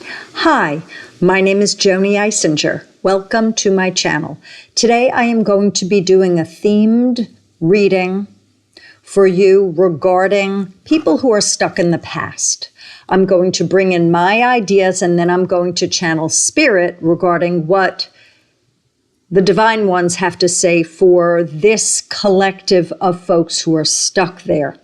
Hi, my name is Joanie'S. Welcome to my channel. Today I am going to be doing a themed reading for you regarding people who are stuck in the past. I'm going to bring in my ideas and then I'm going to channel spirit regarding what the divine ones have to say for this collective of folks who are stuck there.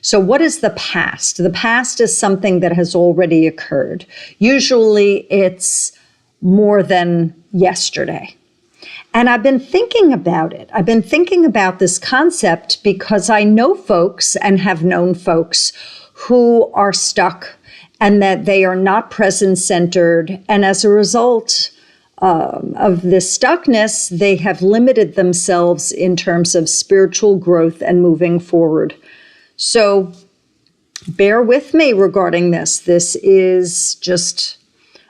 So what is the past? The past is something that has already occurred. Usually it's more than yesterday. And I've been thinking about it. I've been thinking about this concept because I know folks and have known folks who are stuck and that they are not present-centered. And as a result of this stuckness, they have limited themselves in terms of spiritual growth and moving forward. So bear with me regarding this. This is just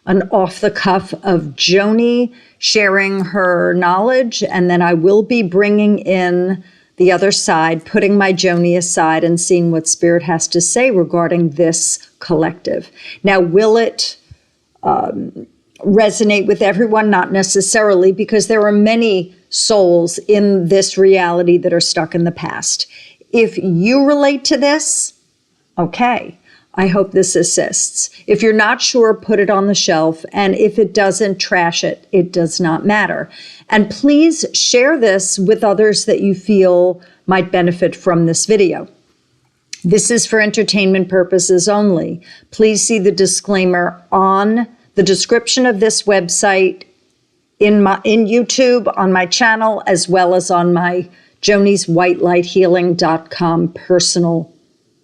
an off-the-cuff of Joanie sharing her knowledge, and then I will be bringing in the other side, putting my Joanie aside and seeing what Spirit has to say regarding this collective. Now, will it resonate with everyone? Not necessarily, because there are many souls in this reality that are stuck in the past. If you relate to this, okay, I hope this assists. If you're not sure, put it on the shelf. And if it doesn't, trash it. It does not matter. And please share this with others that you feel might benefit from this video. This is for entertainment purposes only. Please see the disclaimer on the description of this website in YouTube, on my channel, as well as on my Joani'sWhiteLightHealing.com personal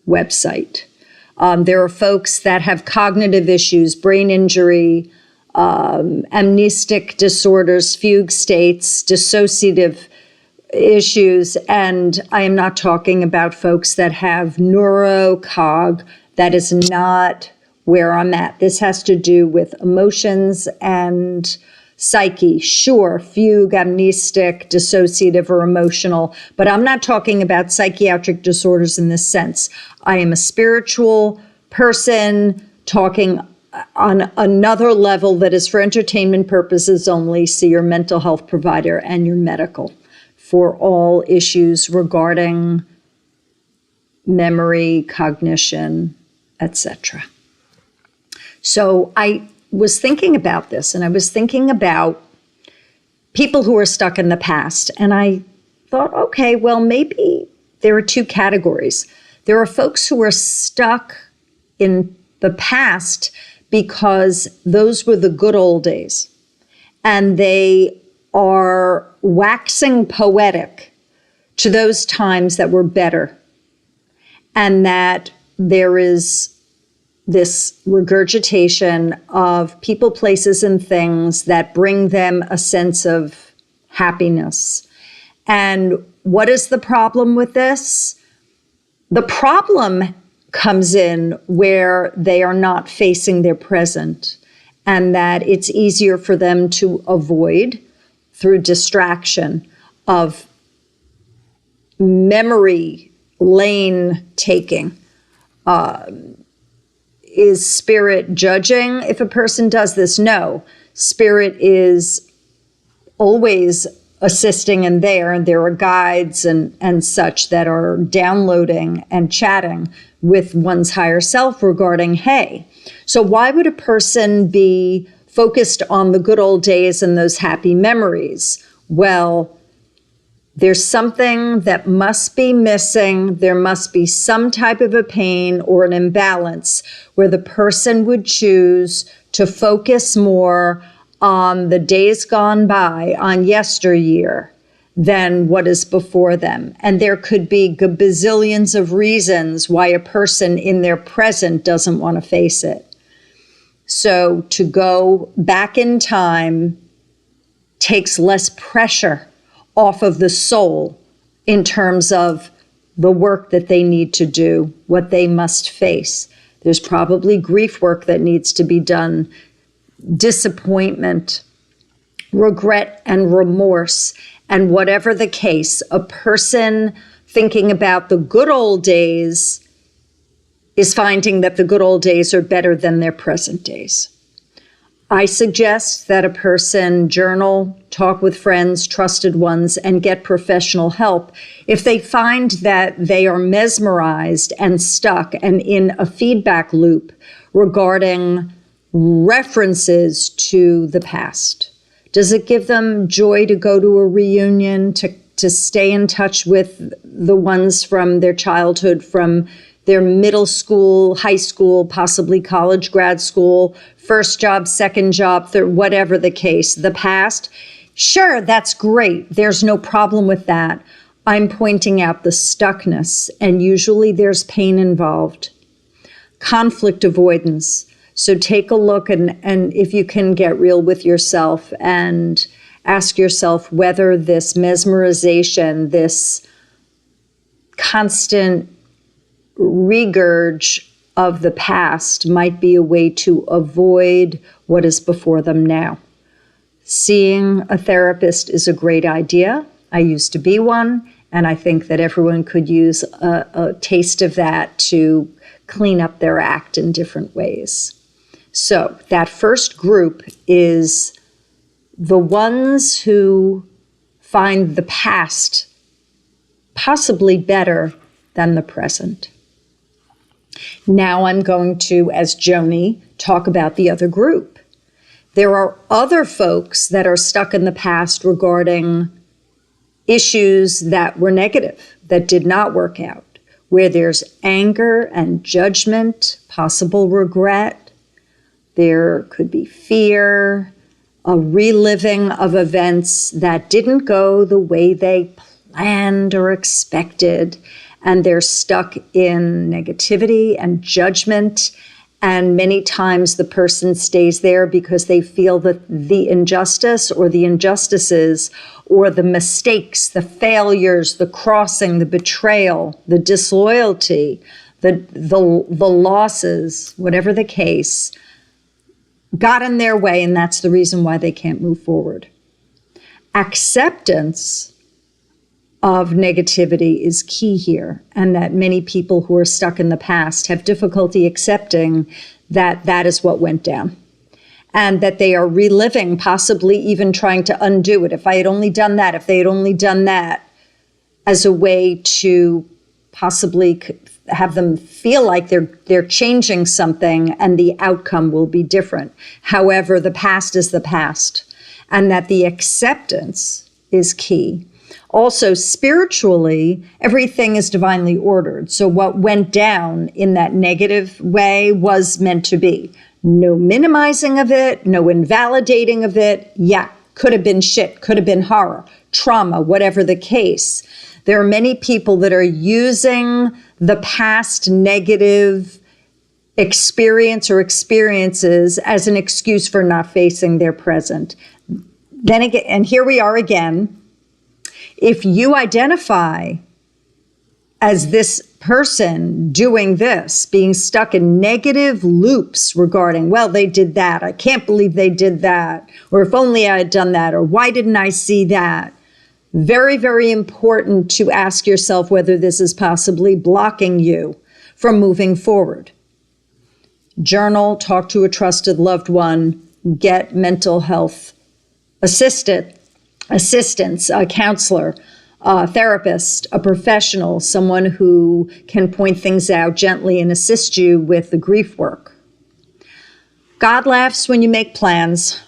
website. There are folks that have cognitive issues, brain injury, amnestic disorders, fugue states, dissociative issues, and I am not talking about folks that have neurocog. That is not where I'm at. This has to do with emotions and psyche, sure, fugue, amnestic, dissociative, or emotional, but I'm not talking about psychiatric disorders in this sense. I am a spiritual person talking on another level that is for entertainment purposes only. See your mental health provider and your medical for all issues regarding memory, cognition, etc. So I was thinking about this, and I was thinking about people who are stuck in the past. And I thought, okay, well, maybe there are two categories. There are folks who are stuck in the past because those were the good old days. And they are waxing poetic to those times that were better. And that there is this regurgitation of people, places, and things that bring them a sense of happiness. And what is the problem with this? The problem comes in where they are not facing their present, and that it's easier for them to avoid through distraction of memory lane taking. Is Spirit judging if a person does this? No. Spirit is always assisting and there are guides and such that are downloading and chatting with one's higher self regarding, hey, so why would a person be focused on the good old days and those happy memories? Well, there's something that must be missing. There must be some type of a pain or an imbalance where the person would choose to focus more on the days gone by, on yesteryear, than what is before them. And there could be gazillions of reasons why a person in their present doesn't want to face it. So to go back in time takes less pressure off of the soul in terms of the work that they need to do, what they must face. There's probably grief work that needs to be done, disappointment, regret, and remorse. And whatever the case, a person thinking about the good old days is finding that the good old days are better than their present days. I suggest that a person journal, talk with friends, trusted ones, and get professional help if they find that they are mesmerized and stuck and in a feedback loop regarding references to the past. Does it give them joy to go to a reunion, to stay in touch with the ones from their childhood, from their middle school, high school, possibly college, grad school, first job, second job, whatever the case, the past? Sure, that's great. There's no problem with that. I'm pointing out the stuckness, and usually there's pain involved. Conflict avoidance. So take a look, and if you can get real with yourself and ask yourself whether this mesmerization, this constant regurge of the past might be a way to avoid what is before them now. Seeing a therapist is a great idea. I used to be one, and I think that everyone could use a taste of that to clean up their act in different ways. So that first group is the ones who find the past possibly better than the present. Now I'm going to, as Joni, talk about the other group. There are other folks that are stuck in the past regarding issues that were negative, that did not work out, where there's anger and judgment, possible regret. There could be fear, a reliving of events that didn't go the way they planned or expected, and they're stuck in negativity and judgment. And many times the person stays there because they feel that the injustice or the injustices or the mistakes, the failures, the crossing, the betrayal, the disloyalty, the losses, whatever the case, got in their way, and that's the reason why they can't move forward. Acceptance of negativity is key here, and that many people who are stuck in the past have difficulty accepting that that is what went down, and that they are reliving, possibly even trying to undo it. If I had only done that, if they had only done that, as a way to possibly have them feel like they're changing something and the outcome will be different. However, the past is the past, and that the acceptance is key. Also, spiritually, everything is divinely ordered. So what went down in that negative way was meant to be. No minimizing of it, no invalidating of it. Yeah, could have been shit, could have been horror, trauma, whatever the case. There are many people that are using the past negative experience or experiences as an excuse for not facing their present. Then again, and here we are again. If you identify as this person doing this, being stuck in negative loops regarding, well, they did that, I can't believe they did that, or if only I had done that, or why didn't I see that? Very, very important to ask yourself whether this is possibly blocking you from moving forward. Journal, talk to a trusted loved one, get mental health assistance, a counselor, a therapist, a professional, someone who can point things out gently and assist you with the grief work. God laughs when you make plans,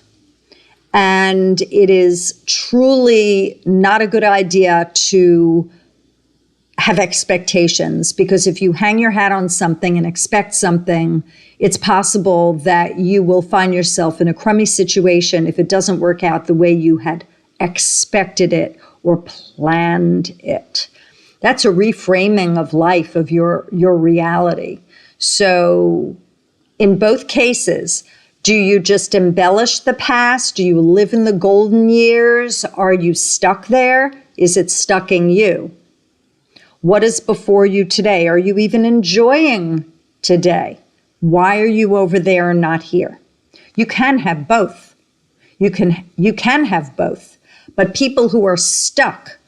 and it is truly not a good idea to have expectations, because if you hang your hat on something and expect something, it's possible that you will find yourself in a crummy situation if it doesn't work out the way you had expected it or planned it. That's a reframing of life, of your reality. So in both cases, do you just embellish the past? Do you live in the golden years? Are you stuck there? Is it stucking you? What is before you today? Are you even enjoying today? Why are you over there and not here? You can have both. You can have both. But people who are stuck,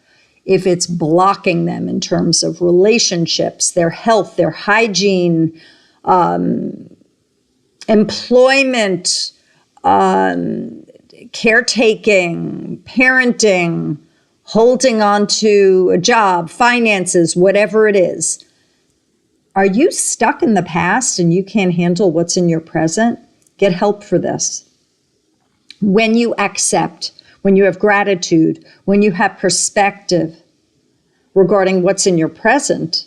if it's blocking them in terms of relationships, their health, their hygiene, employment, caretaking, parenting, holding on to a job, finances, whatever it is. Are you stuck in the past and you can't handle what's in your present? Get help for this. When you accept, when you have gratitude, when you have perspective regarding what's in your present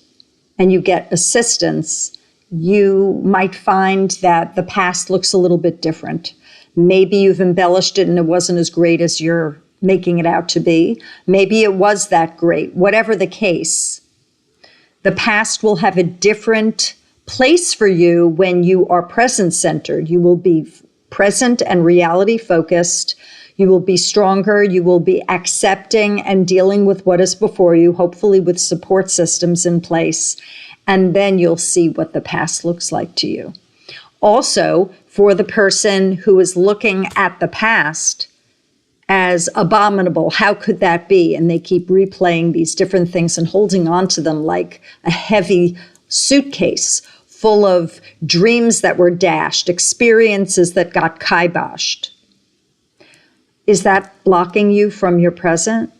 and you get assistance, you might find that the past looks a little bit different. Maybe you've embellished it and it wasn't as great as you're making it out to be. Maybe it was that great. Whatever the case, the past will have a different place for you when you are present-centered. You will be present and reality-focused. You will be stronger. You will be accepting and dealing with what is before you, hopefully with support systems in place. And then you'll see what the past looks like to you. Also, for the person who is looking at the past as abominable, how could that be? And they keep replaying these different things and holding on to them like a heavy suitcase full of dreams that were dashed, experiences that got kiboshed. Is that blocking you from your present?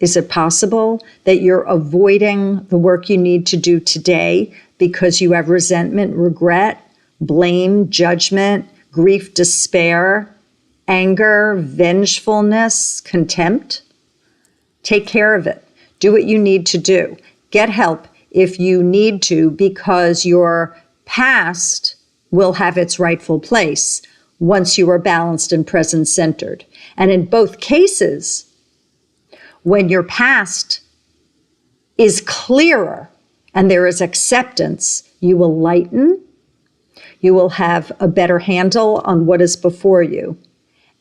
Is it possible that you're avoiding the work you need to do today because you have resentment, regret, blame, judgment, grief, despair, anger, vengefulness, contempt? Take care of it. Do what you need to do. Get help if you need to, because your past will have its rightful place once you are balanced and present-centered. And in both cases, when your past is clearer and there is acceptance, you will lighten, you will have a better handle on what is before you.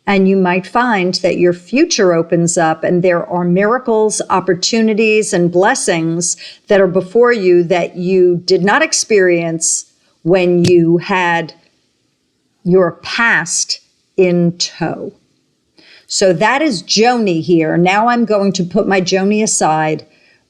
And you might find that your future opens up and there are miracles, opportunities, and blessings that are before you that you did not experience when you had your past in tow. So that is Joanie here. Now I'm going to put my Joanie aside,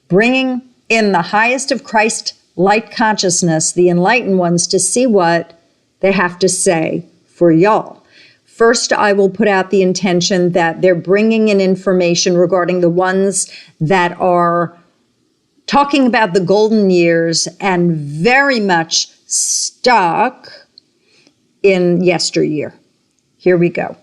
bringing in the highest of Christ light consciousness, the enlightened ones, to see what they have to say for y'all. First, I will put out the intention that they're bringing in information regarding the ones that are talking about the golden years and very much stuck in yesteryear. Here we go.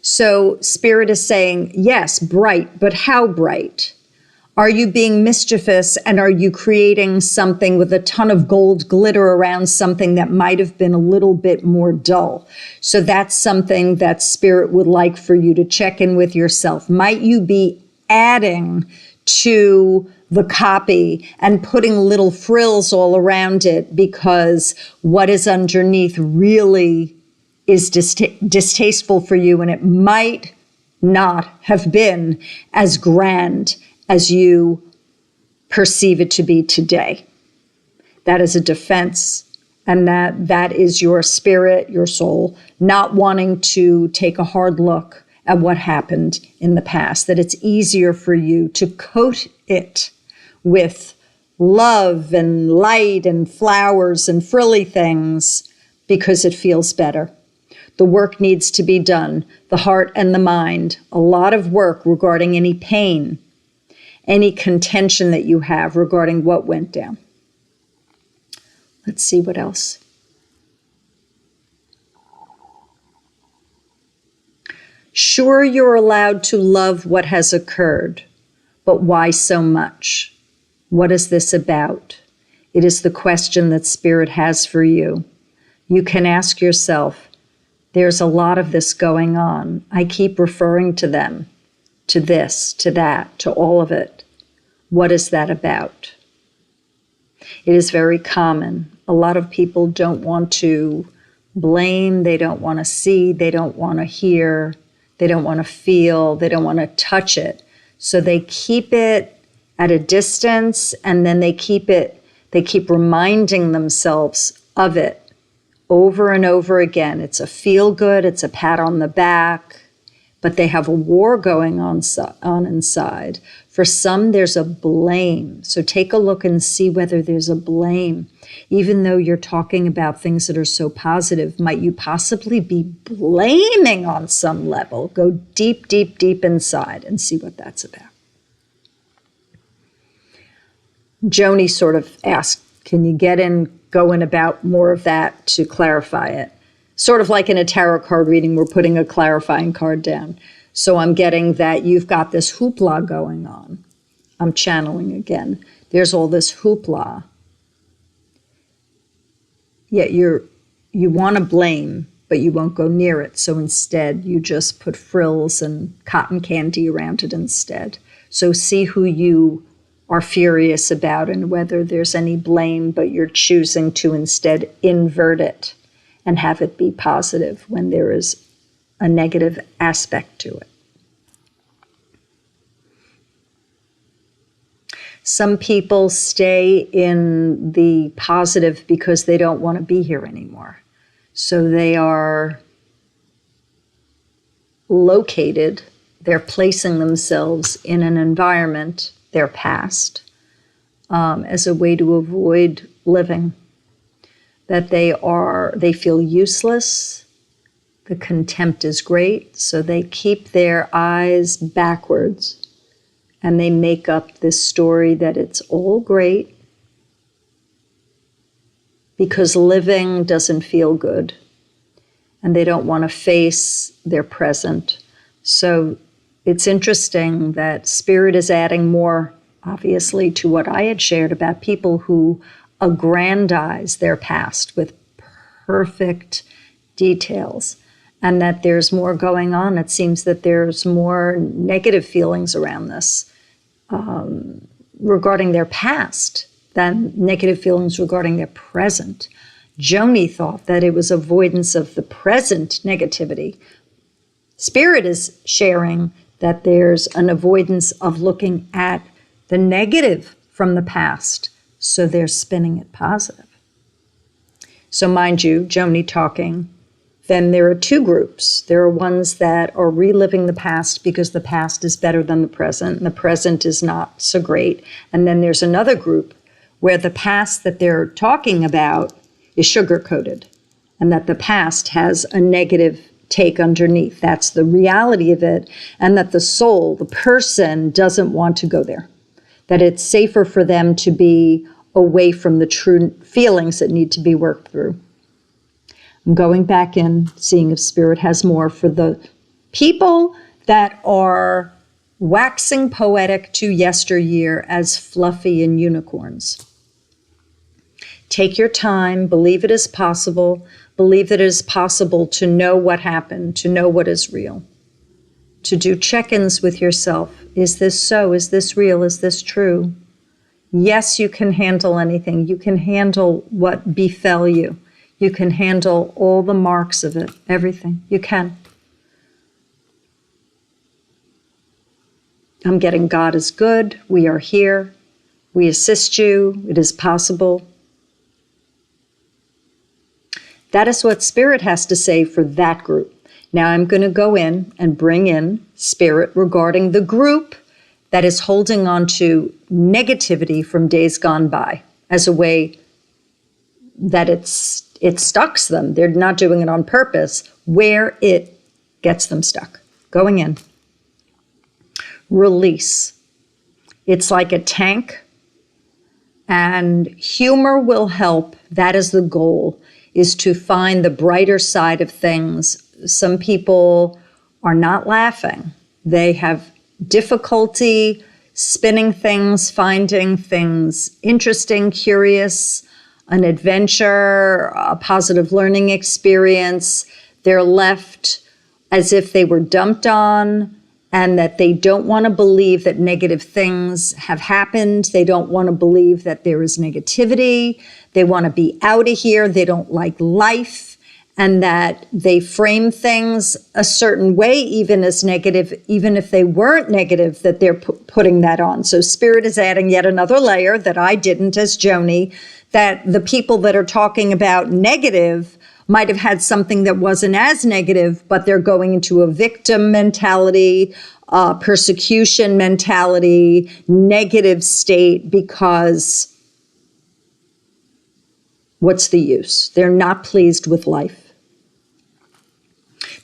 So Spirit is saying, yes, bright, but how bright? Are you being mischievous and are you creating something with a ton of gold glitter around something that might have been a little bit more dull? So that's something that Spirit would like for you to check in with yourself. Might you be adding to the copy and putting little frills all around it because what is underneath really is distasteful for you, and it might not have been as grand as you perceive it to be today. That is a defense, and that is your spirit, your soul, not wanting to take a hard look at what happened in the past, that it's easier for you to coat it with love and light and flowers and frilly things because it feels better. The work needs to be done, the heart and the mind, a lot of work regarding any pain, any contention that you have regarding what went down. Let's see what else. Sure, you're allowed to love what has occurred, but why so much? What is this about? It is the question that Spirit has for you. You can ask yourself, there's a lot of this going on. I keep referring to them, to this, to that, to all of it. What is that about? It is very common. A lot of people don't want to blame, they don't want to see, they don't want to hear, they don't want to feel, they don't want to touch it. So they keep it at a distance, and then they keep reminding themselves of it over and over again. It's a feel good, it's a pat on the back, but they have a war going on inside For some, there's a blame. So take a look and see whether there's a blame. Even though you're talking about things that are so positive, might you possibly be blaming on some level? Go deep, deep, deep inside and see what that's about. Joni sort of asked, can you go in about more of that to clarify it? Sort of like in a tarot card reading, we're putting a clarifying card down. So I'm getting that you've got this hoopla going on. I'm channeling again. There's all this hoopla. Yet you want to blame, but you won't go near it. So instead, you just put frills and cotton candy around it instead. So see who you are furious about and whether there's any blame, but you're choosing to instead invert it and have it be positive when there is a negative aspect to it. Some people stay in the positive because they don't want to be here anymore. So they are located, they're placing themselves in an environment, their past, as a way to avoid living. That they feel useless. The contempt is great, so they keep their eyes backwards and they make up this story that it's all great because living doesn't feel good and they don't want to face their present. So it's interesting that Spirit is adding more, obviously, to what I had shared about people who aggrandize their past with perfect details. And that there's more going on. It seems that there's more negative feelings around this regarding their past than negative feelings regarding their present. Joni thought that it was avoidance of the present negativity. Spirit is sharing that there's an avoidance of looking at the negative from the past, so they're spinning it positive. So mind you, Joni talking, then there are two groups. There are ones that are reliving the past because the past is better than the present, and the present is not so great. And then there's another group where the past that they're talking about is sugar-coated, and that the past has a negative take underneath. That's the reality of it, and that the soul, the person, doesn't want to go there. That it's safer for them to be away from the true feelings that need to be worked through. I'm going back in, seeing if Spirit has more for the people that are waxing poetic to yesteryear as fluffy and unicorns. Take your time, believe it is possible, believe that it is possible to know what happened, to know what is real, to do check-ins with yourself. Is this so? Is this real? Is this true? Yes, you can handle anything. You can handle what befell you. You can handle all the marks of it, everything. You can. I'm getting God is good. We are here. We assist you. It is possible. That is what Spirit has to say for that group. Now I'm going to go in and bring in Spirit regarding the group that is holding on to negativity from days gone by as a way that it stucks them. They're not doing it on purpose, where it gets them stuck. Going in. Release. It's like a tank, and humor will help. That is the goal, is to find the brighter side of things. Some people are not laughing. They have difficulty spinning things, finding things interesting, curious, an adventure, a positive learning experience. They're left as if they were dumped on, and that they don't want to believe that negative things have happened. They don't want to believe that there is negativity. They want to be out of here. They don't like life, and that they frame things a certain way, even as negative, even if they weren't negative, that they're putting that on. So Spirit is adding yet another layer that I didn't as Joni, that the people that are talking about negative might have had something that wasn't as negative, but they're going into a victim mentality, persecution mentality, negative state, because what's the use? They're not pleased with life.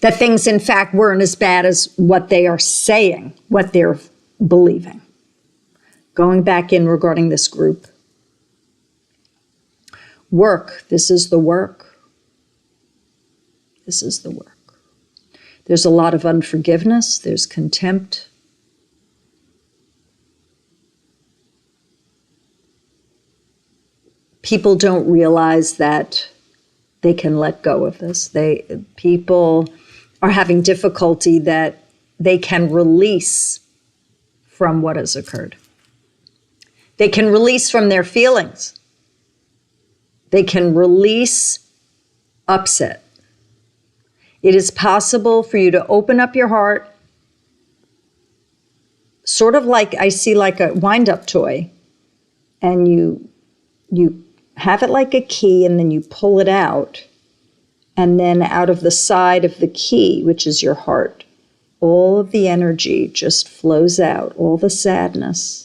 That things, in fact, weren't as bad as what they are saying, what they're believing. Going back in regarding this group. Work, this is the work. This is the work. There's a lot of unforgiveness, there's contempt. People don't realize that they can let go of this. People are having difficulty that they can release from what has occurred. They can release from their feelings. They can release upset. It is possible for you to open up your heart, sort of like, I see like a wind-up toy, and you have it like a key, and then you pull it out, and then out of the side of the key, which is your heart, all of the energy just flows out, all the sadness.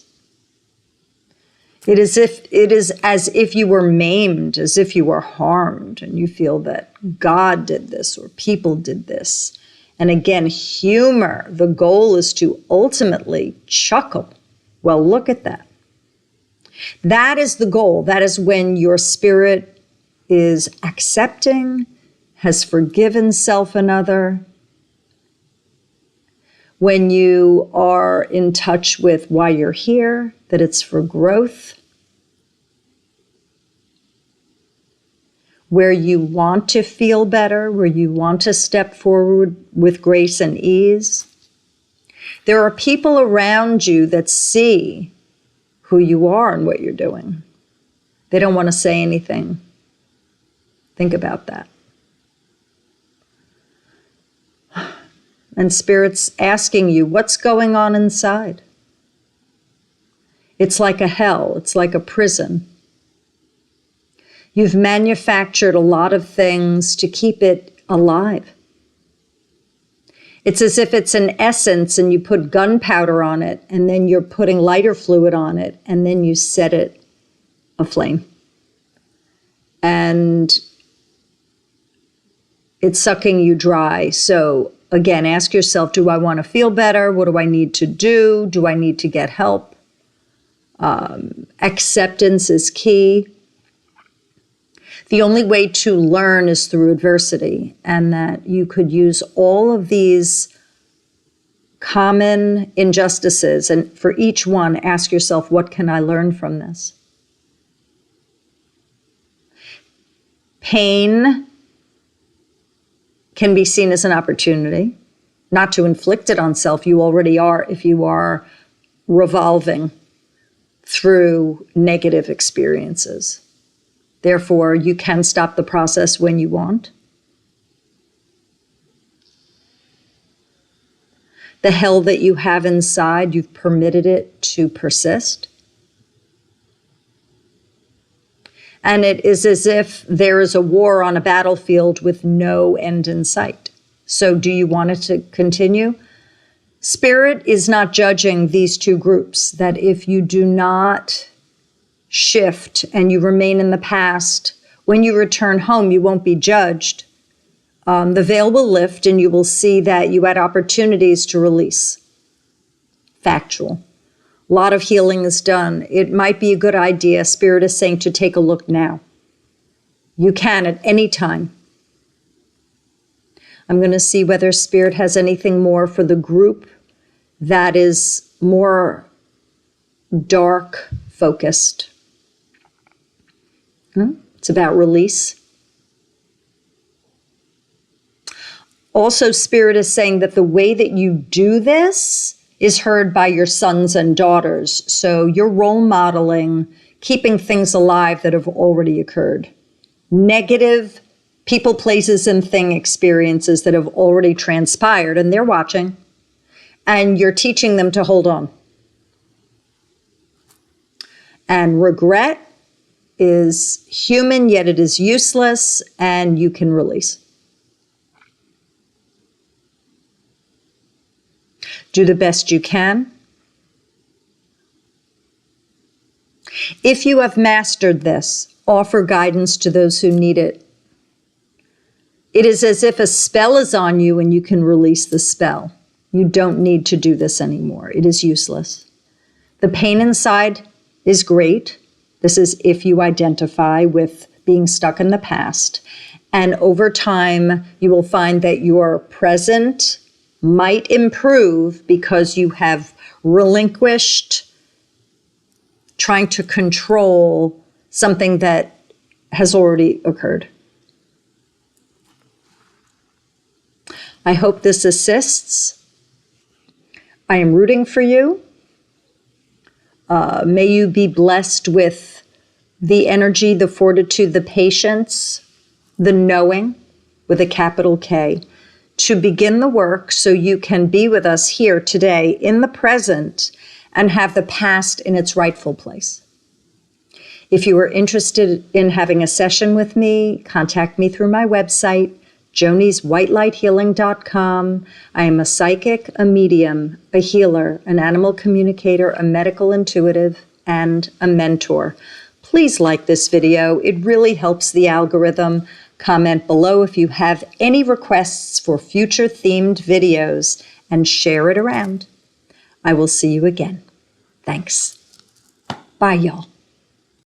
It is as if you were maimed, as if you were harmed, and you feel that God did this or people did this. And again, humor. The goal is to ultimately chuckle. Well, look at that. That is the goal. That is when your spirit is accepting, has forgiven self and other. When you are in touch with why you're here, that it's for growth, where you want to feel better, where you want to step forward with grace and ease. There are people around you that see who you are and what you're doing. They don't want to say anything. Think about that. And Spirit's asking you, what's going on inside? It's like a hell. It's like a prison. You've manufactured a lot of things to keep it alive. It's as if it's an essence and you put gunpowder on it, and then you're putting lighter fluid on it, and then you set it aflame. And it's sucking you dry. So again, ask yourself, do I want to feel better? What do I need to do? Do I need to get help? Acceptance is key. The only way to learn is through adversity, and that you could use all of these common injustices, and for each one, ask yourself, what can I learn from this? Pain can be seen as an opportunity, not to inflict it on self. You already are, if you are revolving through negative experiences. Therefore, you can stop the process when you want. The hell that you have inside, you've permitted it to persist. And it is as if there is a war on a battlefield with no end in sight. So do you want it to continue? Spirit is not judging these two groups, that if you do not shift and you remain in the past, when you return home, you won't be judged. The veil will lift and you will see that you had opportunities to release. Factual. A lot of healing is done. It might be a good idea, Spirit is saying, to take a look now. You can at any time. I'm going to see whether Spirit has anything more for the group that is more dark focused. It's about release. Also, Spirit is saying that the way that you do this is heard by your sons and daughters. So you're role modeling, keeping things alive that have already occurred. Negative people, places, and thing experiences that have already transpired, and they're watching. And you're teaching them to hold on. And regret is human, yet it is useless, and you can release. Do the best you can. If you have mastered this, offer guidance to those who need it. It is as if a spell is on you and you can release the spell. You don't need to do this anymore. It is useless. The pain inside is great. This is if you identify with being stuck in the past. And over time, you will find that your present might improve because you have relinquished trying to control something that has already occurred. I hope this assists. I am rooting for you. May you be blessed with the energy, the fortitude, the patience, the knowing, with a capital K, to begin the work so you can be with us here today in the present and have the past in its rightful place. If you are interested in having a session with me, contact me through my website, Joani'sWhiteLightHealing.com. I am a psychic, a medium, a healer, an animal communicator, a medical intuitive, and a mentor. Please like this video. It really helps the algorithm. Comment below if you have any requests for future themed videos and share it around. I will see you again. Thanks. Bye, y'all.